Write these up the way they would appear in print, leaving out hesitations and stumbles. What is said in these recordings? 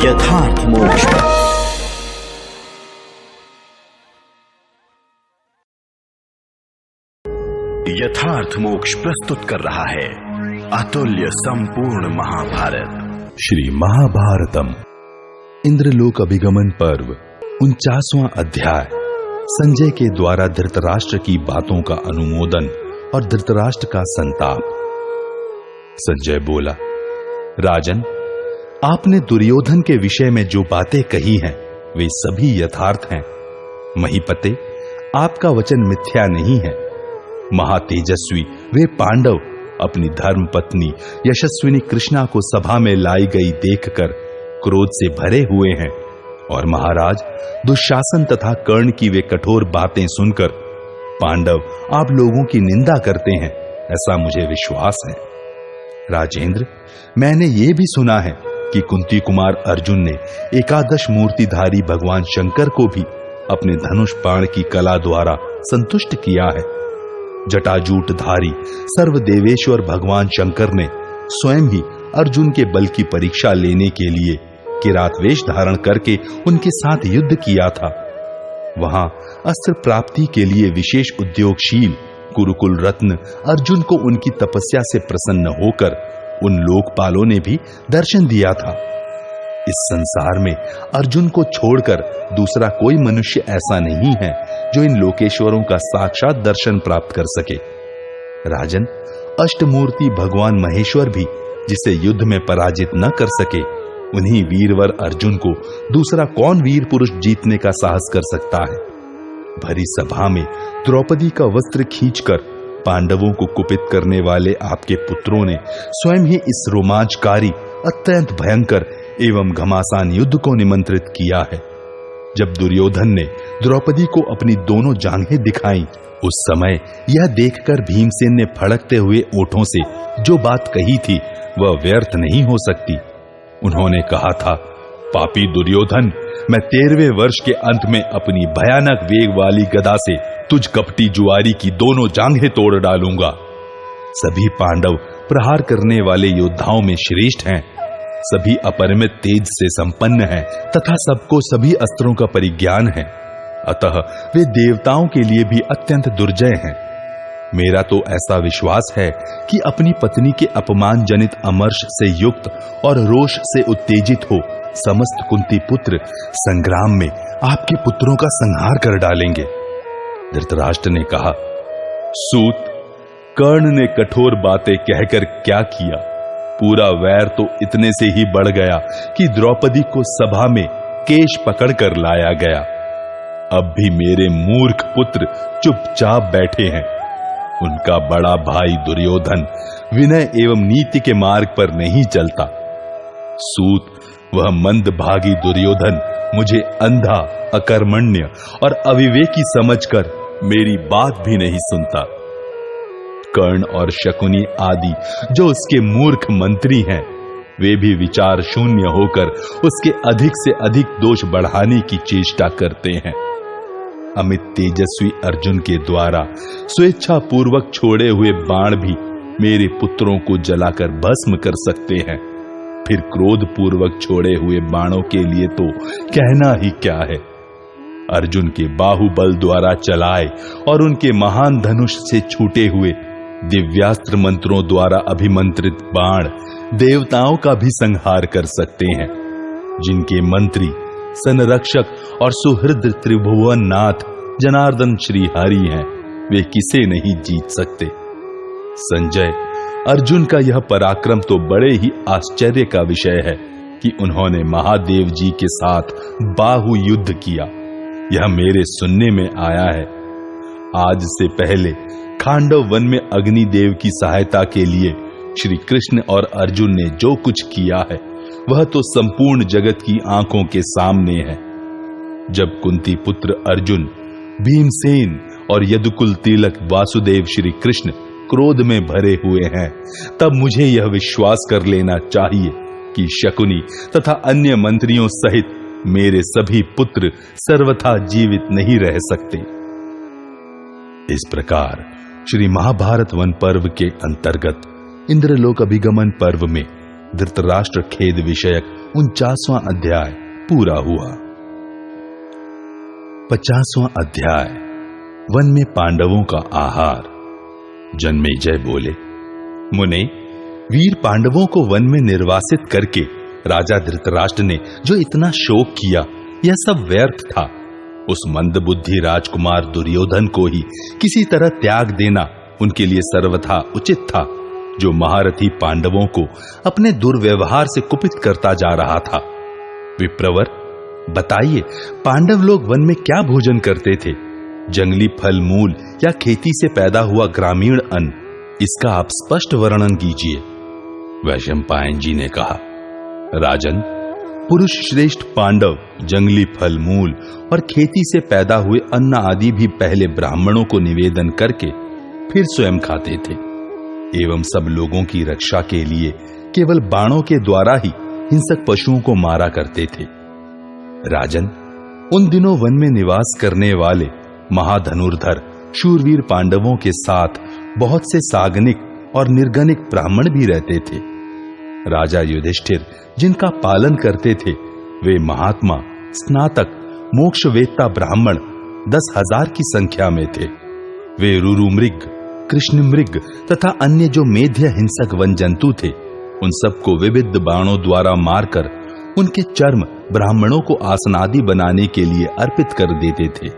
यथार्थ मोक्ष। यथार्थ मोक्ष प्रस्तुत कर रहा है अतुल्य संपूर्ण महाभारत। श्री महाभारतम इंद्रलोक अभिगमन पर्व 49वां अध्याय। संजय के द्वारा धृतराष्ट्र की बातों का अनुमोदन और धृतराष्ट्र का संताप। संजय बोला, राजन, आपने दुर्योधन के विषय में जो बातें कही हैं वे सभी यथार्थ हैं। महीपते, आपका वचन मिथ्या नहीं है। महातेजस्वी वे पांडव अपनी धर्म पत्नी यशस्विनी कृष्णा को सभा में लाई गई देखकर क्रोध से भरे हुए हैं और महाराज दुशासन तथा कर्ण की वे कठोर बातें सुनकर पांडव आप लोगों की निंदा करते हैं, ऐसा मुझे विश्वास है। राजेंद्र, मैंने ये भी सुना है कि कुंती कुमार अर्जुन ने एकादश मूर्तिधारी भगवान शंकर को भी अपने धनुष बाण की कला द्वारा संतुष्ट किया है। जटाजूटधारी सर्वदेवेश्वर भगवान शंकर ने स्वयं ही अर्जुन के बल की परीक्षा लेने के लिए किरात वेश धारण करके उनके साथ युद्ध किया था। वहां अस्त्र प्राप्ति के लिए विशेष उद्योगशील कुरुकुल रत्न अर्जुन को उनकी तपस्या से प्रसन्न होकर उन लोकपालों ने भी दर्शन दिया था। इस संसार में अर्जुन को छोड़कर दूसरा कोई मनुष्य ऐसा नहीं है जो इन लोकेश्वरों का साक्षात दर्शन प्राप्त कर सके। राजन, अष्टमूर्ति भगवान महेश्वर भी जिसे युद्ध में पराजित न कर सके, उन्हीं वीरवर अर्जुन को दूसरा कौन वीर पुरुष जीतने का साहस कर सकता है। भरी सभा में द्रौपदी का वस्त्र खींचकर पांडवों को कुपित करने वाले आपके पुत्रों ने स्वयं ही इस रोमांचकारी अत्यंत भयंकर एवं घमासान युद्ध को निमंत्रित किया है। जब दुर्योधन ने द्रौपदी को अपनी दोनों जांघें दिखाई, उस समय यह देखकर भीमसेन ने फड़कते हुए ओठों से जो बात कही थी वह व्यर्थ नहीं हो सकती। उन्होंने कहा था, पापी दुर्योधन, मैं 13वें वर्ष के अंत में अपनी भयानक वेग वाली गदा से तुझ कपटी जुआरी की दोनों जांघें तोड़ डालूंगा। सभी पांडव प्रहार करने वाले योद्धाओं में श्रेष्ठ हैं, सभी अपरिमित तेज से संपन्न हैं तथा सबको सभी अस्त्रों का परिज्ञान है, अतः वे देवताओं के लिए भी अत्यंत दुर्जय हैं। मेरा तो ऐसा विश्वास है कि अपनी पत्नी के अपमान जनित अमर्ष से युक्त और रोष से उत्तेजित हो समस्त कुंती पुत्र संग्राम में आपके पुत्रों का संहार कर डालेंगे। धृतराष्ट्र ने कहा, सूत, कर्ण ने कठोर बातें कहकर क्या किया? पूरा वैर तो इतने से ही बढ़ गया कि द्रौपदी को सभा में केश पकड़कर लाया गया। अब भी मेरे मूर्ख पुत्र चुपचाप बैठे हैं। उनका बड़ा भाई दुर्योधन विनय एवं नीति के मार्ग पर नहीं चलता। सूत, वह मंदभागी दुर्योधन मुझे अंधा, अकर्मण्य और अविवेकी समझकर मेरी बात भी नहीं सुनता। कर्ण और शकुनी आदि जो उसके मूर्ख मंत्री हैं, वे भी विचार शून्य होकर उसके अधिक से अधिक दोष बढ़ाने की चेष्टा करते हैं। अमित तेजस्वी अर्जुन के द्वारा स्वेच्छा पूर्वक छोड़े हुए बाण भी मेरे पुत्रों को जलाकर भस्म कर सकते हैं, फिर क्रोध पूर्वक छोड़े हुए बाणों के लिए तो कहना ही क्या है। अर्जुन के बाहुबल द्वारा चलाए और उनके महान धनुष से छूटे हुए दिव्यास्त्र मंत्रों द्वारा अभिमंत्रित बाण देवताओं का भी संहार कर सकते हैं। जिनके मंत्री संरक्षक और सुहृद त्रिभुवन नाथ जनार्दन श्री हरि हैं, वे किसे नहीं जीत सकते। संजय, अर्जुन का यह पराक्रम तो बड़े ही आश्चर्य का विषय है कि उन्होंने महादेव जी के साथ बाहु युद्ध किया। यह मेरे सुनने में आया है। आज से पहले खांडव वन में अग्निदेव की सहायता के लिए श्री कृष्ण और अर्जुन ने जो कुछ किया है वह तो संपूर्ण जगत की आंखों के सामने है। जब कुंती पुत्र अर्जुन, भीमसेन और यदुकुल तिलक वासुदेव श्री कृष्ण क्रोध में भरे हुए हैं, तब मुझे यह विश्वास कर लेना चाहिए कि शकुनी तथा अन्य मंत्रियों सहित मेरे सभी पुत्र सर्वथा जीवित नहीं रह सकते। इस प्रकार श्री महाभारत वन पर्व के अंतर्गत इंद्रलोक अभिगमन पर्व में धृतराष्ट्र खेद विषयक 49वां अध्याय पूरा हुआ। 50वां अध्याय वन में पांडवों का आहार। जन्मेजय बोले, मुने, वीर पांडवों को वन में निर्वासित करके राजा धृतराष्ट्र ने जो इतना शोक किया, यह सब व्यर्थ था। उस मंदबुद्धि राजकुमार दुर्योधन को ही किसी तरह त्याग देना उनके लिए सर्वथा उचित था, जो महारथी पांडवों को अपने दुर्व्यवहार से कुपित करता जा रहा था। विप्रवर, बताइए, पांडव लोग वन में क्या भोजन करते थे? जंगली फल मूल या खेती से पैदा हुआ ग्रामीण अन्न, इसका आप स्पष्ट वर्णन कीजिए। वैशंपायन जी ने कहा, राजन, पुरुष श्रेष्ठ पांडव जंगली फल मूल और खेती से पैदा हुए अन्न आदि भी पहले ब्राह्मणों को निवेदन करके फिर स्वयं खाते थे, एवं सब लोगों की रक्षा के लिए केवल बाणों के द्वारा ही हिंसक पशुओं को मारा करते थे। राजन, उन दिनों वन में निवास करने वाले महाधनुर्धर शूरवीर पांडवों के साथ बहुत से सागनिक और निर्गनिक ब्राह्मण भी रहते थे। राजा युधिष्ठिर जिनका पालन करते थे, वे महात्मा, स्नातक, मोक्षवेत्ता ब्राह्मण 10,000 की संख्या में थे। वे रुरुमृग, कृष्णमृग तथा अन्य जो मेध्य हिंसक वन जंतु थे, उन सबको विविध बाणों द्वारा मारकर उनके चर्म ब्राह्मणों को आसनादि बनाने के लिए अर्पित कर देते थे।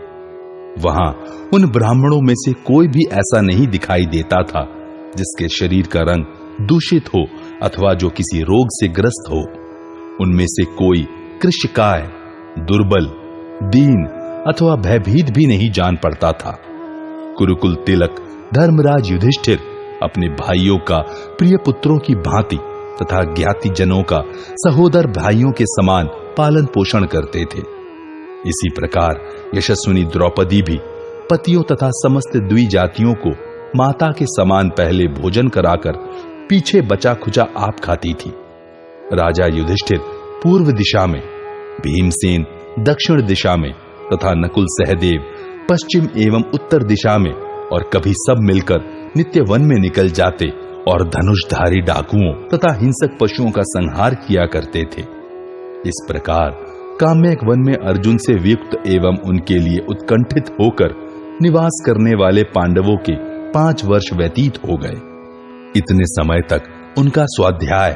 वहां उन ब्राह्मणों में से कोई भी ऐसा नहीं दिखाई देता था जिसके शरीर का रंग दूषित हो अथवा जो किसी रोग से ग्रस्त हो। उनमें से कोई कृशकाय, दुर्बल, दीन अथवा भयभीत भी नहीं जान पड़ता था। कुरुकुल तिलक धर्मराज युधिष्ठिर अपने भाइयों का प्रिय पुत्रों की भांति तथा ज्ञाति जनों का सहोदर भाइयों के समान पालन पोषण करते थे। इसी प्रकार यशस्विनी द्रौपदी भी पतियों तथा समस्त द्विजातियों को माता के समान पहले भोजन कराकर पीछे बचा खुचा आप खाती थी। राजा युधिष्ठिर पूर्व दिशा में, भीमसेन दक्षिण दिशा में तथा नकुल सहदेव पश्चिम एवं उत्तर दिशा में, और कभी सब मिलकर नित्य वन में निकल जाते और धनुषधारी डाकुओं तथा हिंसक पशुओं का संहार किया करते थे। इस प्रकार काम्यक वन में अर्जुन से वियुक्त एवं उनके लिए उत्कंठित होकर निवास करने वाले पांडवों के 5 वर्ष व्यतीत हो गए। इतने समय तक उनका स्वाध्याय,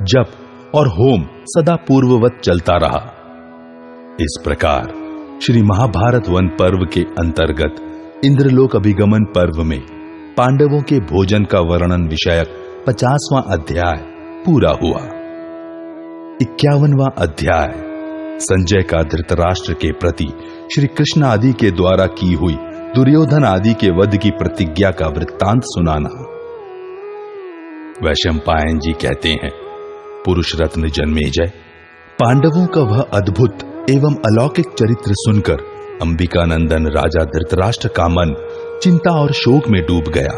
जप और होम सदा पूर्ववत चलता रहा। इस प्रकार श्री महाभारत वन पर्व के अंतर्गत इंद्रलोक अभिगमन पर्व में पांडवों के भोजन का वर्णन विषयक 50वां अध्याय पूरा हुआ। 51वां अध्याय संजय का धृतराष्ट्र के प्रति श्री कृष्ण आदि के द्वारा की हुई दुर्योधन आदि के वध की प्रतिज्ञा का वृत्तांत सुनाना। वैशंपायन जी कहते हैं, पुरुष रत्न जन्मेजय, पांडवों का वह अद्भुत एवं अलौकिक चरित्र सुनकर अंबिकानंदन राजा धृतराष्ट्र का मन चिंता और शोक में डूब गया।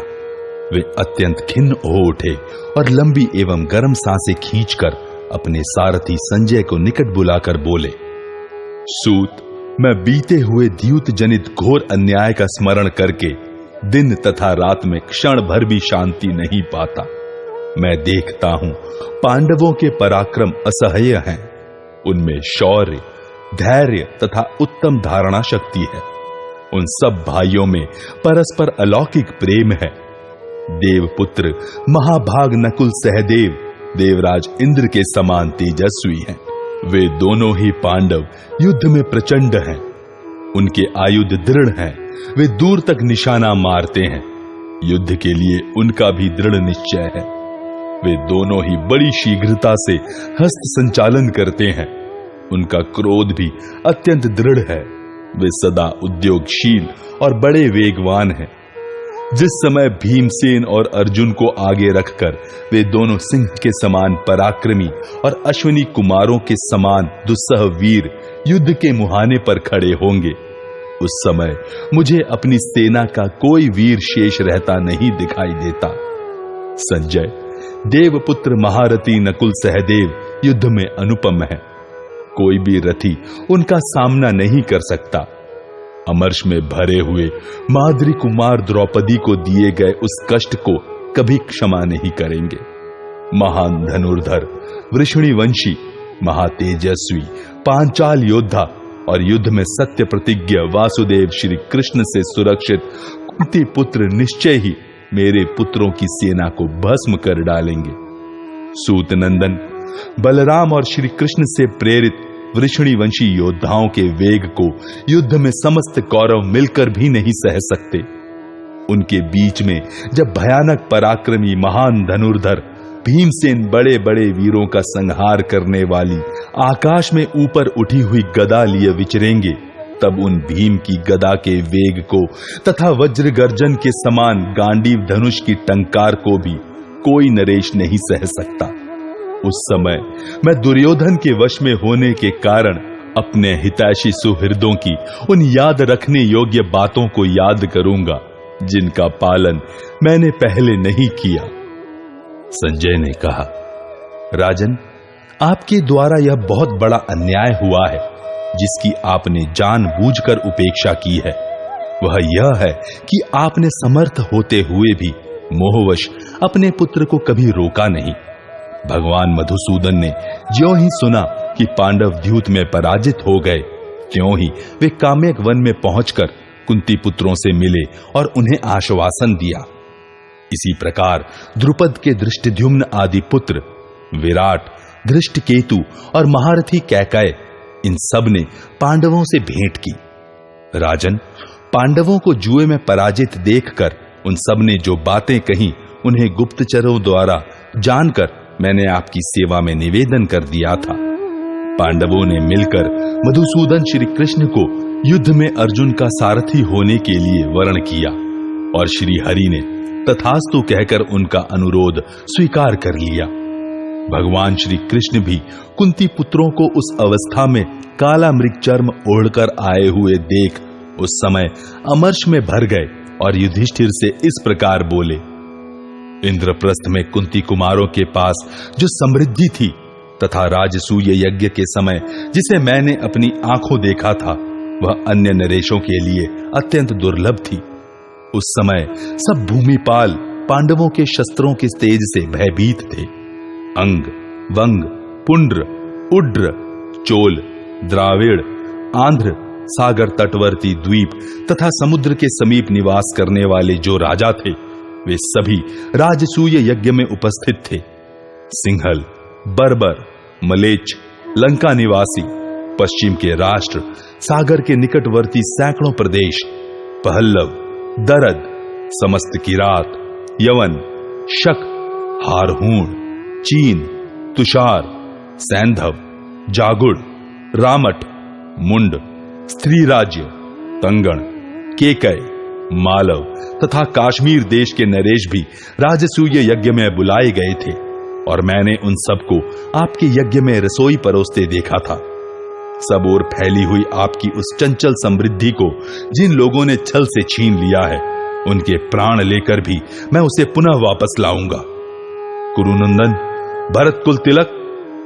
वे अत्यंत खिन्न हो उठे और लंबी एवं गर्म सांसें खींचकर अपने सारथी संजय को निकट बुलाकर बोले, सूत, मैं बीते हुए द्यूत जनित घोर अन्याय का स्मरण करके दिन तथा रात में क्षण भर भी शांति नहीं पाता। मैं देखता हूं पांडवों के पराक्रम असह्य हैं। उनमें शौर्य, धैर्य तथा उत्तम धारणा शक्ति है। उन सब भाइयों में परस्पर अलौकिक प्रेम है। देवपुत्र महाभाग नकुल सहदेव देवराज इंद्र के समान तेजस्वी हैं। वे दोनों ही पांडव युद्ध में प्रचंड हैं। उनके आयुध दृढ़ हैं। वे दूर तक निशाना मारते हैं। युद्ध के लिए उनका भी दृढ़ निश्चय है। वे दोनों ही बड़ी शीघ्रता से हस्त संचालन करते हैं। उनका क्रोध भी अत्यंत दृढ़ है। वे सदा उद्योगशील और बड़े वेगवान हैं। जिस समय भीमसेन और अर्जुन को आगे रखकर वे दोनों सिंह के समान पराक्रमी और अश्विनी कुमारों के समान दुस्सह वीर युद्ध के मुहाने पर खड़े होंगे, उस समय मुझे अपनी सेना का कोई वीर शेष रहता नहीं दिखाई देता। संजय, देवपुत्र महारथी नकुल सहदेव युद्ध में अनुपम है। कोई भी रथी उनका सामना नहीं कर सकता। अमर्ष में भरे हुए माद्री कुमार द्रौपदी को दिए गए उस कष्ट को कभी क्षमा नहीं करेंगे। महान धनुर्धर, वृषणिवंशी, महातेजस्वी, पांचाल योद्धा और युद्ध में सत्य प्रतिज्ञ वासुदेव श्री कृष्ण से सुरक्षित कुंती पुत्र निश्चय ही मेरे पुत्रों की सेना को भस्म कर डालेंगे। सूत नंदन, बलराम और श्री कृष्ण से प्रेरित वृषणिवंशी योद्धाओं के वेग को युद्ध में समस्त कौरव मिलकर भी नहीं सह सकते। उनके बीच में जब भयानक पराक्रमी महान धनुर्धर भीमसेन बड़े बड़े वीरों का संहार करने वाली आकाश में ऊपर उठी हुई गदा लिए विचरेंगे, तब उन भीम की गदा के वेग को तथा वज्र गर्जन के समान गांडीव धनुष की टंकार को भी कोई नरेश नहीं सह सकता। उस समय मैं दुर्योधन के वश में होने के कारण अपने हितैषी सुहृदों की उन याद रखने योग्य बातों को याद करूंगा जिनका पालन मैंने पहले नहीं किया। संजय ने कहा, राजन, आपके द्वारा यह बहुत बड़ा अन्याय हुआ है जिसकी आपने जानबूझकर उपेक्षा की है। वह यह है कि आपने समर्थ होते हुए भी मोहवश अपने पुत्र को कभी रोका नहीं। भगवान मधुसूदन ने ज्यों ही सुना कि पांडव द्यूत में पराजित हो गए, त्यों ही वे काम्यक वन में पहुंचकर कुंती पुत्रों से मिले और उन्हें आश्वासन दिया। इसी प्रकार द्रुपद के धृष्टद्युम्न आदि पुत्र विराट, धृष्टकेतु और महारथी कैकेय, इन सब ने पांडवों से भेंट की। राजन, पांडवों को जुए में पराजित देखकर उन सब ने जो बातें कही उन्हें गुप्तचरों द्वारा जानकर मैंने आपकी सेवा में निवेदन कर दिया था। पांडवों ने मिलकर मधुसूदन श्री कृष्ण को युद्ध में अर्जुन का सारथी होने के लिए वर्ण किया और श्री हरि ने तथास्तु कहकर उनका अनुरोध स्वीकार कर लिया। भगवान श्री कृष्ण भी कुंती पुत्रों को उस अवस्था में काला मृगचर्म ओढ़कर आए हुए देख उस समय अमर्ष में भर गए और युधिष्ठिर से इस प्रकार बोले, इंद्रप्रस्थ में कुंती कुमारों के पास जो समृद्धि थी तथा राजसूय यज्ञ के समय जिसे मैंने अपनी आंखों देखा था, वह अन्य नरेशों के लिए अत्यंत दुर्लभ थी। उस समय सब भूमिपाल पांडवों के शस्त्रों के तेज से भयभीत थे। अंग, वंग, पुंड्र, उड्र, चोल, द्राविड़, आंध्र, सागर तटवर्ती द्वीप तथा समुद्र के समीप निवास करने वाले जो राजा थे, वे सभी राजसूय यज्ञ में उपस्थित थे। सिंहल, बर्बर, मलेच्छ, लंका निवासी, पश्चिम के राष्ट्र, सागर के निकटवर्ती सैकड़ों प्रदेश, पहल्लव, दरद, समस्त किरात, यवन, शक, हारहूण, चीन, तुषार, सैंधव, जागुड़, रामट, मुंड, स्त्री राज्य, तंगण, केकय, मालव तथा काश्मीर देश के नरेश भी राजसूय यज्ञ में बुलाए गए थे और मैंने उन सबको आपके यज्ञ में रसोई परोसते देखा था। सब ओर फैली हुई आपकी उस चंचल समृद्धि को जिन लोगों ने छल से छीन लिया है, उनके प्राण लेकर भी मैं उसे पुनः वापस लाऊंगा। कुरुनंदन, भरत कुल तिलक,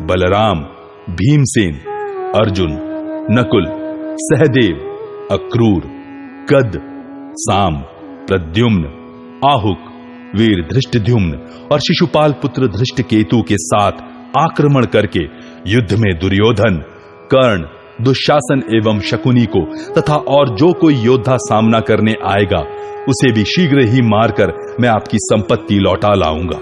बलराम, भीमसेन, अर्जुन, नकुल, सहदेव, अक्रूर, गद, साम, प्रद्युम्न, आहुक, वीर धृष्टद्युम्न और शिशुपाल पुत्र धृष्टकेतु के साथ आक्रमण करके युद्ध में दुर्योधन, कर्ण, दुशासन एवं शकुनी को तथा और जो कोई योद्धा सामना करने आएगा उसे भी शीघ्र ही मारकर मैं आपकी संपत्ति लौटा लाऊंगा।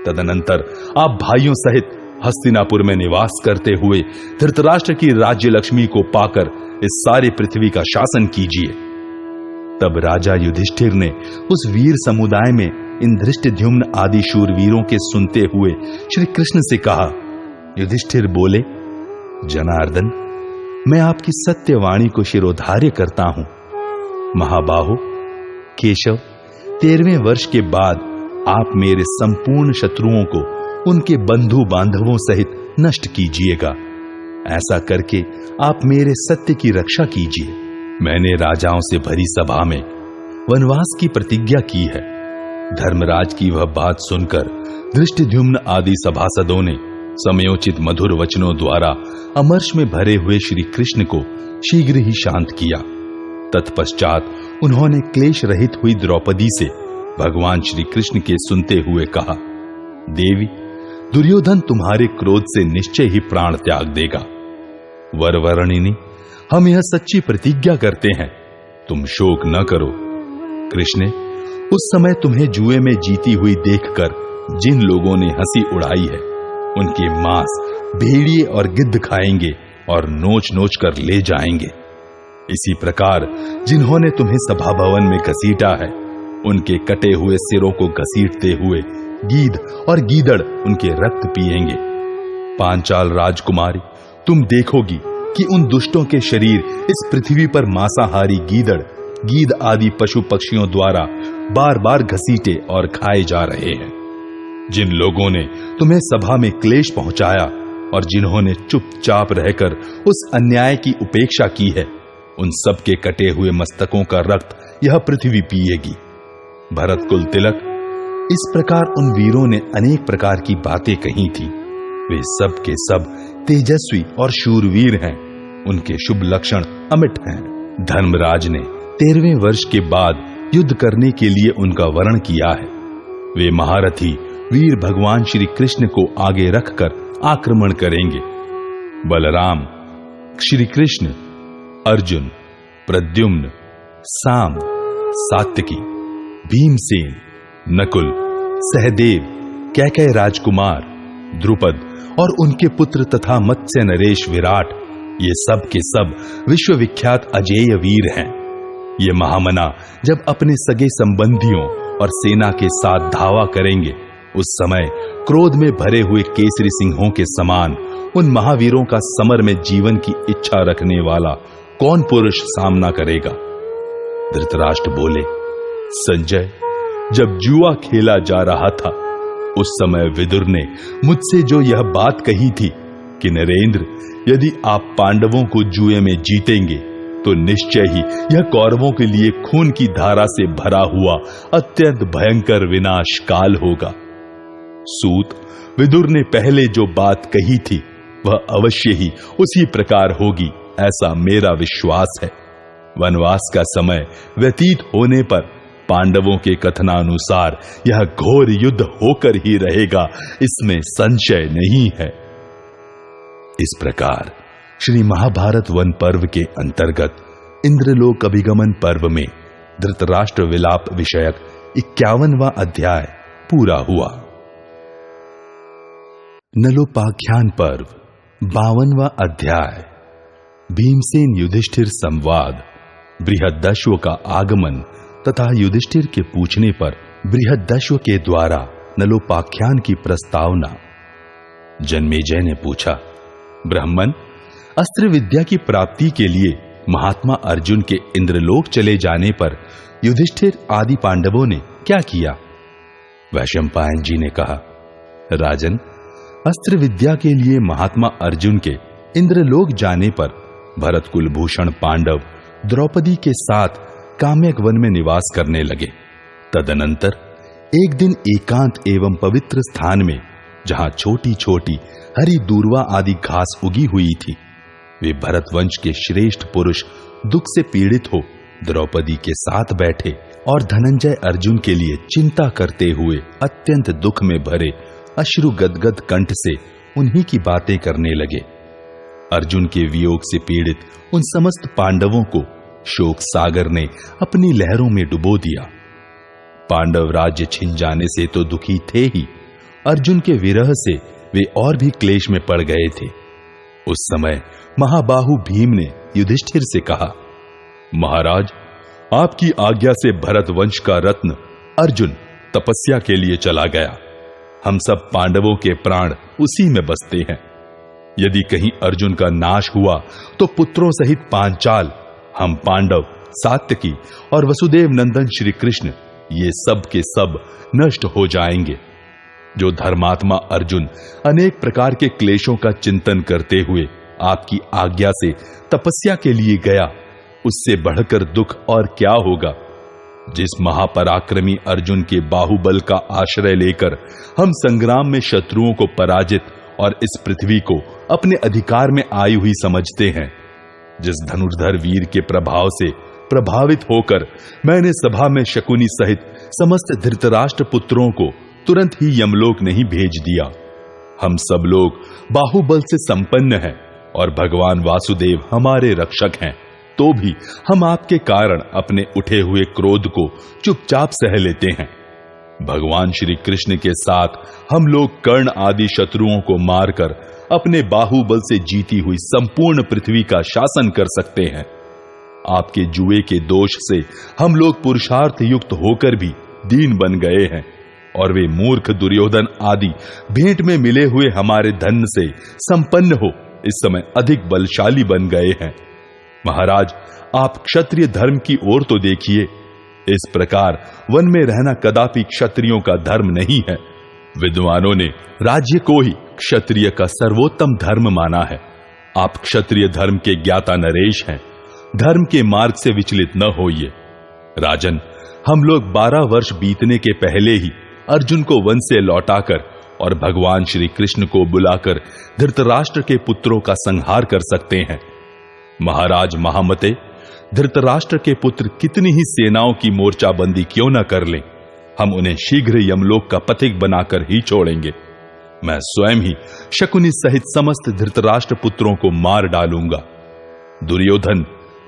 तदनंतर आप भाइयों सहित हस्तिनापुर में निवास करते हुए धृतराष्ट्र की राज्य लक्ष्मी को पाकर इस सारी पृथ्वी का शासन कीजिए। तब राजा युधिष्ठिर ने उस वीर समुदाय में इन धृष्टद्युम्न आदि शूरवीरों के सुनते हुए श्री कृष्ण से कहा। युधिष्ठिर बोले, जनार्दन, मैं आपकी सत्यवाणी को शिरोधार्य करता हूं। महाबाहो, केशव, 13वें वर्ष के बाद आप मेरे संपूर्ण शत्रुओं को उनके बंधु बांधवों सहित नष्ट कीजिएगा। ऐसा करके आप मेरे सत्य की रक्षा कीजिए। मैंने राजाओं से भरी सभा में वनवास की प्रतिज्ञा की है। धर्मराज की वह बात सुनकर धृष्टद्युम्न आदि सभासदों ने समयोचित मधुर वचनों द्वारा अमर्ष में भरे हुए श्री कृष्ण को शीघ्र ही शांत किया। तत्पश्चात उन्होंने क्लेश रहित हुई द्रौपदी से भगवान श्री कृष्ण के सुनते हुए कहा, देवी, दुर्योधन तुम्हारे क्रोध से निश्चय ही प्राण त्याग देगा। वरवर्णिनी, हम यह सच्ची प्रतिज्ञा करते हैं, तुम शोक न करो। कृष्ण, उस समय तुम्हें जुए में जीती हुई देखकर जिन लोगों ने हंसी उड़ाई है, उनके मांस भेड़िए और गिद्ध खाएंगे और नोच नोच कर ले जाएंगे। इसी प्रकार जिन्होंने तुम्हें सभा भवन में घसीटा है, उनके कटे हुए सिरों को घसीटते हुए गीध और गीदड़ उनके रक्त पिएंगे। पांचाल राजकुमारी, तुम देखोगी कि उन दुष्टों के शरीर इस पृथ्वी पर मांसाहारी गीदड़, गीध आदि पशु पक्षियों द्वारा बार बार घसीटे और खाए जा रहे हैं। जिन लोगों ने तुम्हें सभा में क्लेश पहुंचाया और जिन्होंने चुपचाप रहकर उस अन्याय की उपेक्षा की है, उन सब के कटे हुए मस्तकों का रक्त यह पृथ्वी पिएगी। भरत कुल तिलक, इस प्रकार उन वीरों ने अनेक प्रकार की बातें कही थी। वे सब के सब तेजस्वी और शूरवीर हैं। उनके शुभ लक्षण अमिट हैं। धर्मराज ने 13वें वर्ष के बाद युद्ध करने के लिए उनका वर्ण किया है। वे महारथी वीर भगवान श्री कृष्ण को आगे रखकर आक्रमण करेंगे। बलराम, श्री कृष्ण, अर्जुन, प्रद्युम्न, साम, सात्यकी, भीमसेन, नकुल, सहदेव, कैकेय राजकुमार, द्रुपद और उनके पुत्र तथा मत्स्य नरेश विराट, ये सब के सब विश्वविख्यात अजेय वीर हैं। ये महामना जब अपने सगे संबंधियों और सेना के साथ धावा करेंगे, उस समय क्रोध में भरे हुए केसरी सिंहों के समान उन महावीरों का समर में जीवन की इच्छा रखने वाला कौन पुरुष सामना करेगा? धृतराष्ट्र बोले, संजय, जब जुआ खेला जा रहा था, उस समय विदुर ने मुझसे जो यह बात कही थी कि नरेंद्र, यदि आप पांडवों को जुए में जीतेंगे तो निश्चय ही यह कौरवों के लिए खून की धारा से भरा हुआ अत्यंत भयंकर विनाश काल होगा। सूत, विदुर ने पहले जो बात कही थी वह अवश्य ही उसी प्रकार होगी, ऐसा मेरा विश्वास है। वनवास का समय व्यतीत होने पर पांडवों के कथनानुसार यह घोर युद्ध होकर ही रहेगा, इसमें संशय नहीं है। इस प्रकार श्री महाभारत वन पर्व के अंतर्गत इंद्रलोक अभिगमन पर्व में धृतराष्ट्र विलाप विषयक 51वां अध्याय पूरा हुआ। नलोपाख्यान पर्व 52वां अध्याय भीमसेन युधिष्ठिर संवाद, बृहदश्व का आगमन तथा युधिष्ठिर के पूछने पर बृहदश्व के द्वारा नलोपाख्यान की प्रस्तावना। जन्मेजय ने पूछा, ब्राह्मण, अस्त्र विद्या की प्राप्ति के लिए महात्मा अर्जुन के इंद्रलोक चले जाने पर युधिष्ठिर आदि पांडवों ने क्या किया? वैशंपायन जी ने कहा, राजन, अस्त्र विद्या के लिए महात्मा अर्जुन के इंद्रलोक जाने पर भरत कुलभूषण पांडव द्रौपदी के साथ काम्यक वन में निवास करने लगे। तदनंतर एक दिन एकांत एवं पवित्र स्थान में, जहां छोटी छोटी हरी दूर्वा आदि घास उगी हुई थी, वे भरतवंश के श्रेष्ठ पुरुष दुख से पीड़ित हो द्रौपदी के साथ बैठे और धनंजय अर्जुन के लिए चिंता करते हुए अत्यंत दुख में भरे अश्रु गदगद कंठ से उन्हीं की बातें करने लगे। अर्जुन के वियोग से पीड़ित उन समस्त पांडवों को शोक सागर ने अपनी लहरों में डुबो दिया। पांडव राज्य छिन जाने से तो दुखी थे ही, अर्जुन के विरह से वे और भी क्लेश में पड़ गए थे। उस समय महाबाहु भीम ने युधिष्ठिर से कहा, महाराज, आपकी आज्ञा से भरत वंश का रत्न अर्जुन तपस्या के लिए चला गया। हम सब पांडवों के प्राण उसी में बसते हैं। यदि कहीं अर्जुन का नाश हुआ तो पुत्रों सहित पांचाल, हम पांडव, सात्यकी और वसुदेव नंदन श्री कृष्ण ये सब के सब नष्ट हो जाएंगे। जो धर्मात्मा अर्जुन अनेक प्रकार के क्लेशों का चिंतन करते हुए आपकी आज्ञा से तपस्या के लिए गया, उससे बढ़कर दुख और क्या होगा। जिस महापराक्रमी अर्जुन के बाहुबल का आश्रय लेकर हम संग्राम में शत्रुओं को पराजित और इस पृथ्वी को अपने अधिकार में आई हुई समझते हैं, जिस धनुर्धर वीर के प्रभाव से प्रभावित होकर मैंने सभा में शकुनी सहित समस्त धृतराष्ट्र पुत्रों को तुरंत ही यमलोक नहीं भेज दिया। हम सब लोग बाहुबल से संपन्न हैं और भगवान वासुदेव हमारे रक्षक हैं, तो भी हम आपके कारण अपने उठे हुए क्रोध को चुपचाप सह लेते हैं। भगवान श्री कृष्ण के साथ हम लोग कर्ण आदि शत्रुओं को मारकर अपने बाहुबल से जीती हुई संपूर्ण पृथ्वी का शासन कर सकते हैं। आपके जुए के दोष से हम लोग पुरुषार्थ युक्त होकर भी दीन बन गए हैं और वे मूर्ख दुर्योधन आदि भेंट में मिले हुए हमारे धन से संपन्न हो इस समय अधिक बलशाली बन गए हैं। महाराज, आप क्षत्रिय धर्म की ओर तो देखिए। इस प्रकार वन में रहना कदापि क्षत्रियों का धर्म नहीं है। विद्वानों ने राज्य को ही क्षत्रिय का सर्वोत्तम धर्म माना है। आप क्षत्रिय धर्म के ज्ञाता नरेश हैं, धर्म के मार्ग से विचलित न होइए। राजन, हम लोग 12 वर्ष बीतने के पहले ही अर्जुन को वन से लौटाकर और भगवान श्री कृष्ण को बुलाकर धृतराष्ट्र के पुत्रों का संहार कर सकते हैं। महाराज महामते, धृतराष्ट्र के पुत्र कितनी ही सेनाओं की मोर्चाबंदी क्यों न कर लें, हम उन्हें शीघ्र यमलोक का पथिक बनाकर ही छोड़ेंगे। मैं स्वयं ही शकुनी सहित समस्त धृतराष्ट्र पुत्रों को मार डालूंगा। दुर्योधन,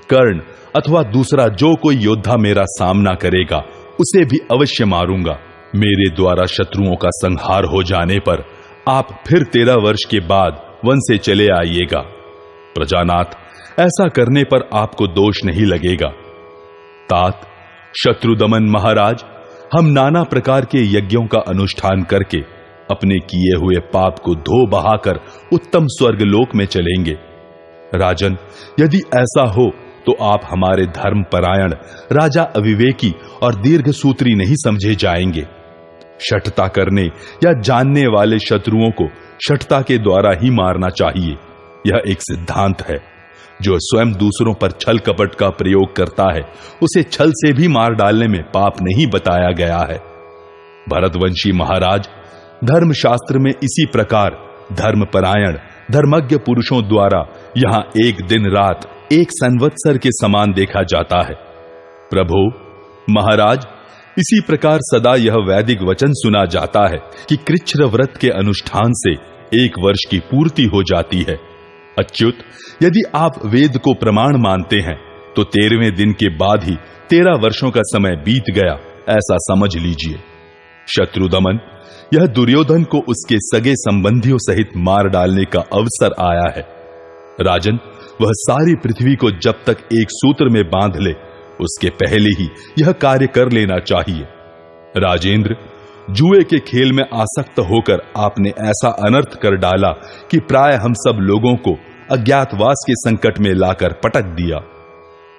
कर्ण अथवा दूसरा जो कोई योद्धा मेरा सामना करेगा उसे भी अवश्य मारूंगा। मेरे द्वारा शत्रुओं का संहार हो जाने पर आप फिर 13 वर्ष के बाद वन से चले आइएगा। प्रजानाथ, ऐसा करने पर आपको दोष नहीं लगेगा। तात शत्रुदमन महाराज, हम नाना प्रकार के यज्ञों का अनुष्ठान करके अपने किए हुए पाप को धो बहाकर उत्तम स्वर्गलोक में चलेंगे। राजन, यदि ऐसा हो तो आप हमारे धर्मपरायण राजा अविवेकी और दीर्घसूत्री नहीं समझे जाएंगे। शठता करने या जानने वाले शत्रुओं को शठता के द्वारा ही मारना चाहिए। यह एक सिद्धांत है। जो स्वयं दूसरों पर छल कपट का प्रयोग करता है उसे छल से भी मार डालने में पाप नहीं बताया गया है। भरतवंशी महाराज, धर्मशास्त्र में इसी प्रकार धर्मपरायण धर्मज्ञ पुरुषों द्वारा यहां एक दिन रात एक संवत्सर के समान देखा जाता है। प्रभु महाराज, इसी प्रकार सदा यह वैदिक वचन सुना जाता है कि कृच्छ्र व्रत के अनुष्ठान से 1 वर्ष की पूर्ति हो जाती है। अच्युत, यदि आप वेद को प्रमाण मानते हैं तो 13वें दिन के बाद ही 13 वर्षों का समय बीत गया, ऐसा समझ लीजिए। शत्रुदमन, यह दुर्योधन को उसके सगे संबंधियों सहित मार डालने का अवसर आया है। राजन, वह सारी पृथ्वी को जब तक एक सूत्र में बांध ले उसके पहले ही यह कार्य कर लेना चाहिए। राजेंद्र, जुए के खेल में आसक्त होकर आपने ऐसा अनर्थ कर डाला कि प्राय हम सब लोगों को अज्ञातवास के संकट में लाकर पटक दिया।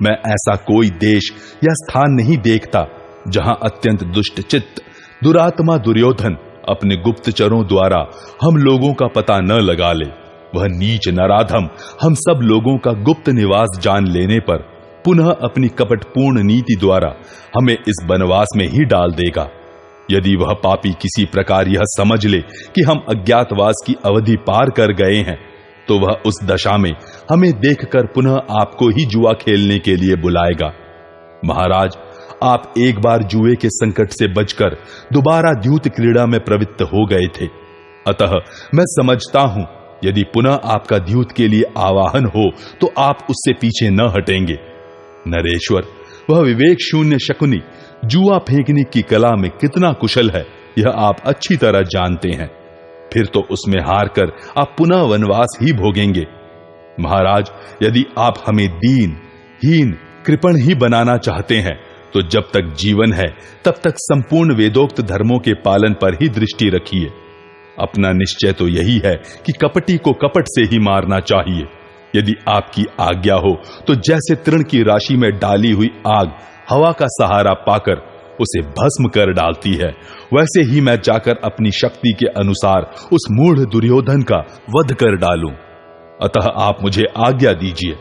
मैं ऐसा कोई देश या स्थान नहीं देखता जहां अत्यंत दुष्ट चित्त दुरात्मा दुर्योधन अपने गुप्तचरों द्वारा हम लोगों का पता न लगा ले। वह नीच नराधम हम सब लोगों का गुप्त निवास जान लेने पर पुनः अपनी कपटपूर्ण नीति द्वारा हमें इस वनवास में ही डाल देगा। यदि वह पापी किसी प्रकार यह समझ ले कि हम अज्ञातवास की अवधि पार कर गए हैं तो वह उस दशा में हमें देखकर पुनः आपको ही जुआ खेलने के लिए बुलाएगा। महाराज, आप एक बार जुए के संकट से बचकर दोबारा द्यूत क्रीड़ा में प्रवृत्त हो गए थे, अतः मैं समझता हूं यदि पुनः आपका द्यूत के लिए आवाहन हो तो आप उससे पीछे न हटेंगे। नरेश्वर, वह विवेक शून्य शकुनी जुआ फेंकने की कला में कितना कुशल है यह आप अच्छी तरह जानते हैं। फिर तो उसमें हार कर आप पुनः वनवास ही भोगेंगे। महाराज, यदि आप हमें दीन हीन कृपण ही बनाना चाहते हैं तो जब तक जीवन है तब तक संपूर्ण वेदोक्त धर्मों के पालन पर ही दृष्टि रखिए। अपना निश्चय तो यही है कि कपटी को कपट से ही मारना चाहिए। यदि आपकी आज्ञा हो तो जैसे तृण की राशि में डाली हुई आग हवा का सहारा पाकर उसे भस्म कर डालती है, वैसे ही मैं जाकर अपनी शक्ति के अनुसार उस मूढ़ दुर्योधन का वध कर डालूं। अतः आप मुझे आज्ञा दीजिए।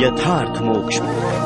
यथार्थ मोक्ष।